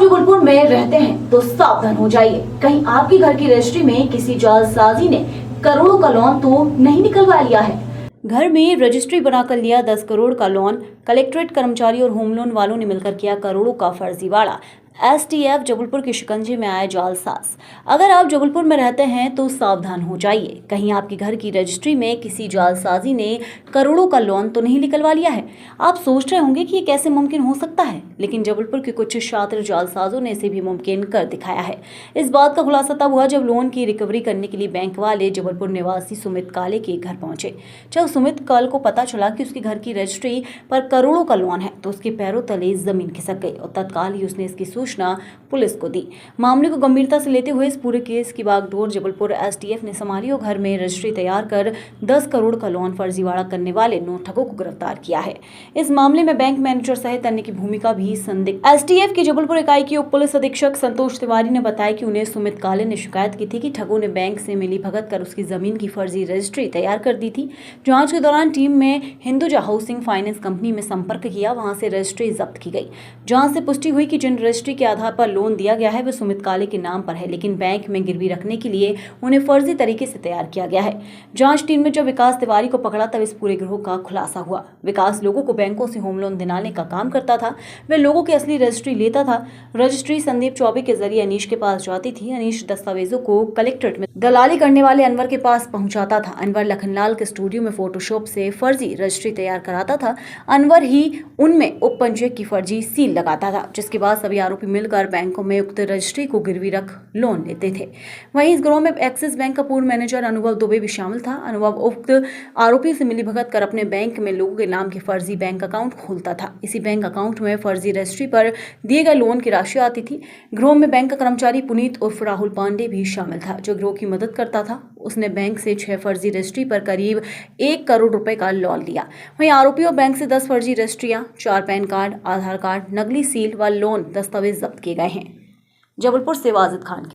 जबलपुर में रहते हैं तो सावधान हो जाइए। कहीं आपके घर की रजिस्ट्री में किसी जालसाजी ने करोड़ों का लोन तो नहीं निकलवा लिया है। घर में रजिस्ट्री बनाकर लिया 10 करोड़ का लोन। कलेक्ट्रेट कर्मचारी और होम लोन वालों ने मिलकर किया करोड़ों का फर्जीवाड़ा। एसटीएफ जबलपुर के शिकंजे में आए जालसाज। अगर आप जबलपुर में रहते हैं तो सावधान हो जाइए। कहीं आपके घर की रजिस्ट्री में किसी जालसाजी ने करोड़ों का लोन तो नहीं निकलवा लिया है। आप सोच रहे होंगे कि ये कैसे मुमकिन हो सकता है, लेकिन जबलपुर के कुछ शातिर जालसाजों ने इसे भी मुमकिन कर दिखाया है। इस बात का खुलासा तब हुआ जब लोन की रिकवरी करने के लिए बैंक वाले जबलपुर निवासी सुमित काले के घर पहुंचे। जब सुमित काल को पता चला कि उसके घर की रजिस्ट्री पर करोड़ों का लोन है तो उसके पैरों तले जमीन खिसक गई और तत्काल ही उसने इसकी सूचना पुलिस को दी। मामले को गंभीरता से लेते हुए इस पूरे केस की बागडोर जबलपुर एसटीएफ ने संभाली और घर में रजिस्ट्री तैयार कर 10 करोड़ का लोन फर्जीवाड़ा करने वाले 9 ठगों को गिरफ्तार किया है। इस मामले में बैंक मैनेजर सहित अन्य की भूमिका भी संदिग्ध। एसटीएफ की जबलपुर इकाई के उप पुलिस अधीक्षक संतोष तिवारी ने बताया कि उन्हें सुमित काले ने शिकायत की थी कि ठगों ने बैंक से मिली भगत कर उसकी जमीन की फर्जी रजिस्ट्री तैयार कर दी थी। जांच के दौरान टीम में हिंदुजा हाउसिंग फाइनेंस कंपनी में संपर्क किया, वहां से रजिस्ट्री जब्त की गई। जांच से पुष्टि हुई कि जिन रजिस्ट्री के आधार पर लोन दिया गया है वह सुमित काले के नाम पर है, लेकिन बैंक में गिरवी रखने के लिए उन्हें फर्जी तरीके से तैयार किया गया है। जांच टीम ने जब विकास तिवारी को पकड़ा तब इस पूरे गिरोह का खुलासा हुआ। विकास लोगों को बैंकों से होम लोन दिलाने का काम करता था। वह लोगों की असली रजिस्ट्री लेता था। रजिस्ट्री संदीप चौबे के जरिए अनीश के पास जाती थी। अनीश दस्तावेजों को कलेक्ट्रेट में दलाली करने वाले अनवर के पास पहुंचाता था। अनवर लखनलाल के स्टूडियो में फोटोशॉप से फर्जी रजिस्ट्री तैयार कराता था। अनवर ही उनमें उप पंजीयक की फर्जी सील लगाता था, जिसके बाद सभी आरोपी मिलकर बैंकों में उक्त रजिस्ट्री को गिरवी रख लोन लेते थे। वहीं इस गिरोह में एक्सिस बैंक का पूर्व मैनेजर अनुभव दुबे भी शामिल था। अनुभव उक्त आरोपी से मिलीभगत कर अपने बैंक में लोगों के नाम के फर्जी बैंक अकाउंट खोलता था। इसी बैंक अकाउंट में फर्जी रजिस्ट्री पर दिए गए लोन की राशि आती थी। गिरोह में बैंक का कर्मचारी पुनीत उर्फ राहुल पांडे भी शामिल था, जो गिरोह की मदद करता था। उसने बैंक से 6 फर्जी रजिस्ट्री पर करीब 1 करोड़ रुपए का लोन लिया। वहीं आरोपियों बैंक से 10 फर्जी रजिस्ट्रियां, 4 पैन कार्ड, आधार कार्ड, नकली सील व लोन दस्तावेज जब्त किए गए हैं। जबलपुर से वाजिद खान।